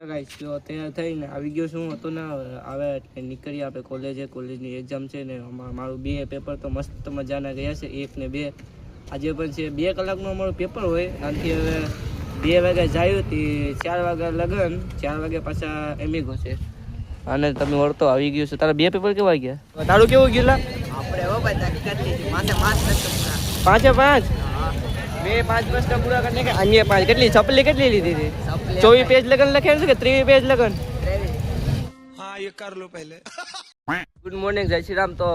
guys જો તૈયાર થઈને આવી ગયો છું હતો ને આવે એટલે નીકળી આપણે કોલેજની એક્ઝામ છે ને મારું બે પેપર તો મસ્ત મજાના ગયા છે 1 ને 2 આજે પણ છે 2 કલાકનું અમારું પેપર હોય આનાથી હવે 2 વાગે જાય તે 4 વાગ્યા લગન 4 વાગે પાછા એમિગો છે અને તમે વળતો આવી ગયો છે તારા 2 પેપર કેવા ગયા તારું કેવું ગયું આપણે હો ભાઈ તાકી કરી માથે માસ નથી પાંચે પાંચ મેં 5 પ્રશ્ન પૂરા કરીને કે અન્ય 5 કેટલી સપ્લી કેટલી લીધી હતી 24 પેજ લગન લખેલું છે કે 23 પેજ લગન हाँ ये कर लो पहले ગુડ મોર્નિંગ જય શ્રી રામ તો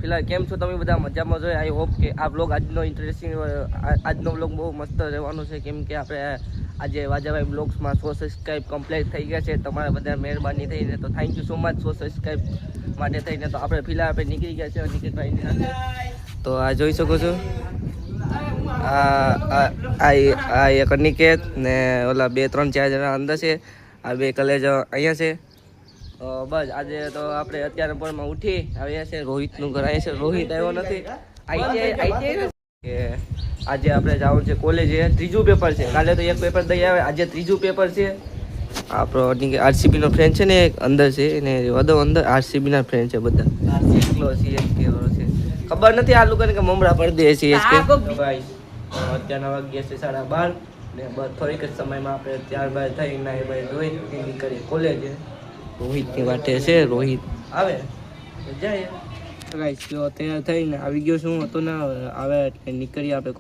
ફિલહાલ કેમ છો તમે બધા મજામાં જોઈએ આઈ હોપ કે આ બ્લોગ આજનો ઇન્ટરેસ્ટિંગ આજનો બ્લોગ બહુ મસ્ત રહેવાનો છે કેમ કે આપણે આજે વાજાભાઈ બ્લોગ્સમાં 100 સબસ્ક્રાઈબ કમ્પ્લીટ થઈ ગયા છે તમારા બધા મહેરબાની થઈને તો thank you so much 100 subscribe માટે થઈને તો આપણે ફિલહાલ આપણે નીકળી ગયા છે નિકેતભાઈની સાથે તો આ જોઈ શકો છો આ એક નિકેત ને ઓલા 2 3 4 જણા અંદર છે આ બે કલેજ અહીંયા છે બસ આજે તો આપણે અત્યારે પરમાં ઉઠી આવ્યા છે રોહિતનું ઘર અહીંયા છે રોહિત આવ્યો નથી આઈટીઆઈ કે આજે આપણે જવાનું છે કોલેજે ત્રીજું પેપર છે કાલે તો એક પેપર દઈ આવે આજે ત્રીજું પેપર છે આપણો આરસીબી નો ફ્રેન્ડ છે ને એક અંદર છે એને વધુ અંદર આરસીબી ના ફ્રેન્ડ છે બધા સીએસકે વાળો છે ખબર નથી આ લોકોને કે મમરા પડી દે સીએસકે ભાઈ અત્યારના વાગ્યા છે 12:30 ને બસ થોડીક જ સમયમાં આપણે ત્યારબાદ થઈને ભાઈ જોઈ નીકળીએ કોલેજે રોહિતની વાટે છે રોહિત આવે જાય ગાઈસ જો તૈયાર થઈને આવી ગયો છું હતો ને આવે એટલે નીકળીએ આપણે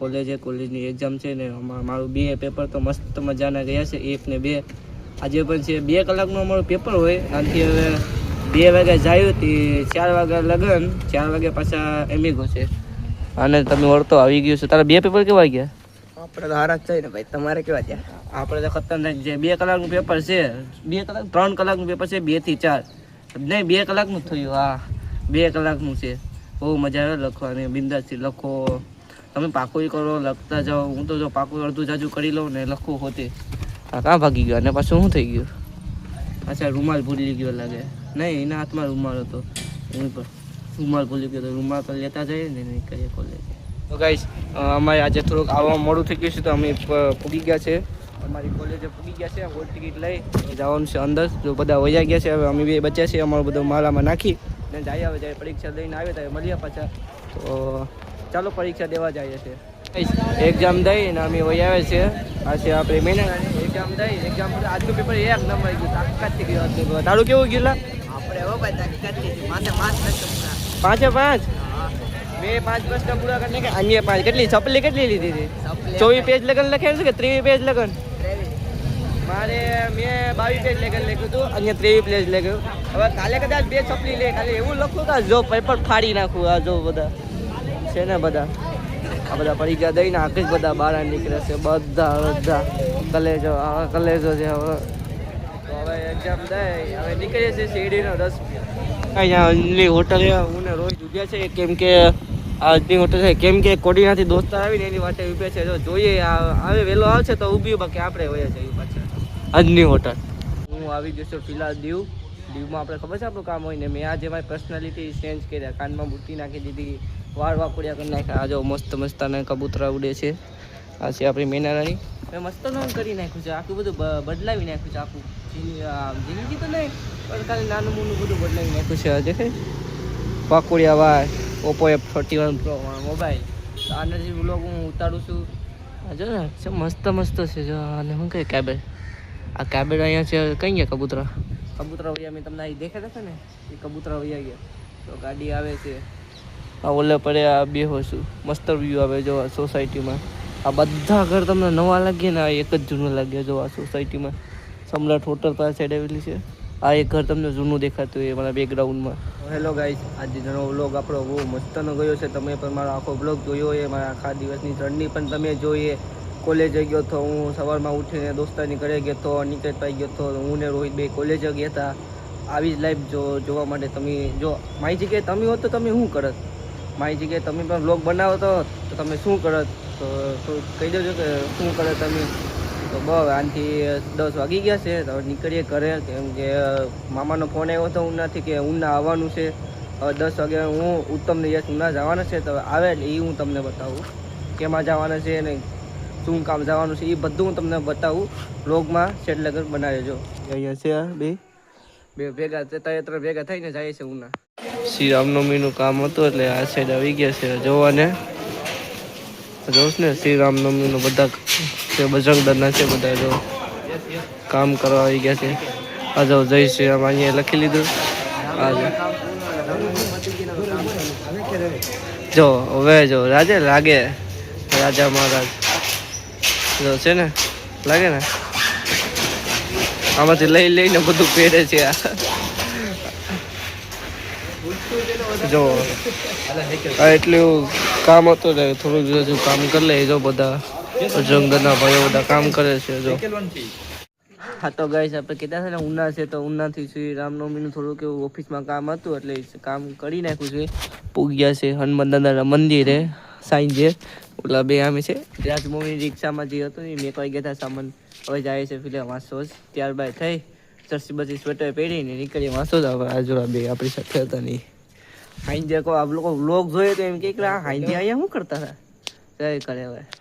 કોલેજની એક્ઝામ છે ને મારું 2 પેપર તો મસ્ત મજાના ગયા છે 1 ને 2 આજે પણ છે 2 કલાકનું અમારું પેપર હોય આનાથી હવે 2 વાગે જાય તે 4 વાગ્યા લગન 4 વાગે પાછા એમિગો છે અને તમે વળતો આવી ગયો છો તારા 2 પેપર કેવા ગયા આપણે તો હારા જ છે ને ભાઈ તમારે કેવા ત્યાં આપણે તો ખતરનાક છે 2 કલાકનું પેપર છે 2 કલાક 3 કલાકનું પેપર છે 2 થી 4 નહીં 2 કલાકનું થયું હા 2 કલાકનું છે બહુ મજા આવે લખવાની બિંદાસથી લખો તમે પાકું કરો લખતા જાઓ હું તો જો પાકું અડધું જાજુ કરી લઉં ને લખું હોતે કાં ભાગી ગયો અને પાછું શું થઈ ગયું અચ્છા રૂમાલ ભૂલી ગયો લાગે નહીં એના હાથમાં રૂમાલ હતો હું પણ રૂમાલ ભૂલી ગયો તો રૂમાલ પર લેતા જઈએ ને નહીં કરીએ કોલેજ તો ગાઈસ અમારે આજે થોડુંક આવવા મોડું થઈ ગયું છે તો અમે પૂગી ગયા છે અમારી કોલેજે પૂગી ગયા છે હોલ ટિકિટ લઈ જવાનું છે અંદર જો બધા વયા ગયા છે હવે અમે બે બચ્યા છે અમારું બધું માલામાં નાખી ને જાય આવે જ્યારે પરીક્ષા દઈને આવે ત્યારે મળીએ પાછા તો ચાલો પરીક્ષા દેવા જઈએ છીએ એક્ઝામ દઈને અમે વયા આવે છે આ છે આપણે મહિનાની એક્ઝામ આજનું પેપર 1 નંબર ગયું તાકાતથી ગયું તારું કેવું ગયું આપણે હો ભાઈ તાકી કરી માથે માસ નથી પાંચે પાંચ મેં 5 પ્રશ્ન પૂરા કરીને કે અન્ય 5 કેટલી સપ્લી કેટલી લીધી હતી 24 પેજ લગન લખેલું છે કે 23 પેજ લગન મારે મેં 22 પેજ લગન લખ્યું હતું અહીંયા 23 પેજ લખ્યું હવે કાલે કદાચ 2 સપ્લી લે કાલે એવું લખું કે જો પેપર ફાડી નાખું આ જો બધા છે ને બધા આ બધા પરીક્ષા દઈને આખી જ બધા બહાર નીકળે છે બધા કલેજો છે હવે તો હવે એક્ઝામ દઈ હવે નીકળીએ છીએ શેરડીનો રસ અહીંયા અંજલી હોટલ હું ને રોજ ઉભ્યા છે કેમ કે આજની હોટલ છે કેમ કે કોડીનાથી દોસ્તાર આવીને એની વાટે ઊભે છે જો જોઈએ આવે વહેલો આવશે તો ઊભી બાકી આપણે વયા જઈએ પાછા આજની હોટલ હું આવી જશો ફિલહાલ દીવમાં આપણે ખબર છે આપણું કામ હોય ને મેં આજે મારી પર્સનાલિટી ચેન્જ કર્યા કાનમાં બુટ્ટી નાખી દીધી વાળ વાકુડિયા કરી નાખ્યા આ જો મસ્ત કબૂતરા ઉડે છે આ છે આપણી મેનારાણી મેં મસ્ત નામ કરી નાખ્યું છે આખું બધું બદલાવી નાખ્યું છે આખું જિંદગી તો નહીં પણ ખાલી નાનું મોનું બધું બદલાવી નાખ્યું છે આજે વાકુડિયા વાળ ઓપ્પો F31 Pro મોબાઈલ આનાથી વ્લોગ હું ઉતારું છું જો ને મસ્ત છે જો અને શું કહે કેબેડ આ કેબેડ અહીંયા છે કઈ ગયા કબૂતરા વૈયા મેં તમને અહીં દેખાતા હતા ને એ કબૂતરા વૈયા ગયા તો ગાડી આવે છે આ ઓલે પડે આ બેહો છું મસ્ત વ્યૂ આવે જો આ સોસાયટીમાં આ બધા ઘર તમને નવા લાગે ને આ એક જ જૂનું લાગે જો આ સોસાયટીમાં સમ્રાટ હોટલ પાસે સાઈડ આવેલી છે આ એક ઘર તમને જૂનું દેખાતું હોય મારા બેકગ્રાઉન્ડમાં હેલો ગાઈસ આજનો વ્લોગ આપણો બહુ મસ્તનો ગયો છે તમે પણ મારો આખો વ્લોગ જોયો હોય મારા આખા દિવસની જર્ની પણ તમે જોઈએ કોલેજે ગયો હતો હું સવારમાં ઉઠીને દોસ્તારની ઘરે ગયો હતો નિકેતભાઈ ગયો હતો હું ને રોહિત ભાઈ કોલેજે ગયા હતા આવી જ લાઈફ જોવા માટે તમે જો મારી જગ્યાએ તમે હોત તો તમે શું કરત મારી જગ્યાએ તમે પણ વ્લોગ બનાવો તો તમે શું કરત તો કહી દેજો કે શું કરે તમે તો બસ આનાથી 10 વાગી ગયા છે તો નીકળીએ ઘરે કેમ કે મામાનો ફોન આવ્યો હતો ઉનાથી કે ઉના આવવાનું છે હવે 10 વાગે હું ઉત્તમને યશ ઉના જવાના છે તો આવે એટલે એ હું તમને બતાવું કેમાં જવાના છે ને શું કામ જવાનું છે એ બધું હું તમને બતાવું વ્લોગમાં છેલ્લે લગન બનાવી જો અહીંયા છે આ બે ભેગા ત્રણ ભેગા થઈને જાય છે ઉના શ્રી રામનવમીનું કામ હતું એટલે આ સાઈડ આવી ગયા છે જોવાને જોશ ને શ્રી રામનવમીનું બધા છે બજરંગ દળના છે બધા જો કામ કરવા આવી ગયા છે આ જો જય શ્રી રામ અહીંયા લખી લીધું જો હવે જો રાજા લાગે રાજા મહારાજ જો છે ને લાગે ને આમાંથી લઈને બધું પહેરે છે આ જો આ એટલું કામ હતું ને થોડુંક હજુ કામ કરી લે જો બધા બજરંગદળના ભાઈઓ બધા કામ કરે છે જો હા તો ગાઈસ આપણે કીધા છે ને ઉના છે તો ઉનાથી શ્રી રામનવમીનું થોડુંક એવું ઓફિસમાં કામ હતું એટલે કામ કરી નાખ્યું છે પૂગ્યા છે હનુમાન દાદાના મંદિરે સાંજે ઓલા બે આમે છે રાજમોહની રિક્ષામાં જે હતું ને મેં કોઈ ગયા હતા સામાન હવે જાય છે ફિલ્મ વાંચો જ ત્યારબાદ થઈ ચરસી બધી સ્વેટર પહેરીને નીકળીએ વાંચો જ હવે આજોડા બે આપણી સાથે હતા નહીં હાઈન્જે કહો આપ લોકો વ્લોગ જોઈએ તો એમ કે હાઈન્જે અહીંયા શું કરતા હતા જય કરે હવે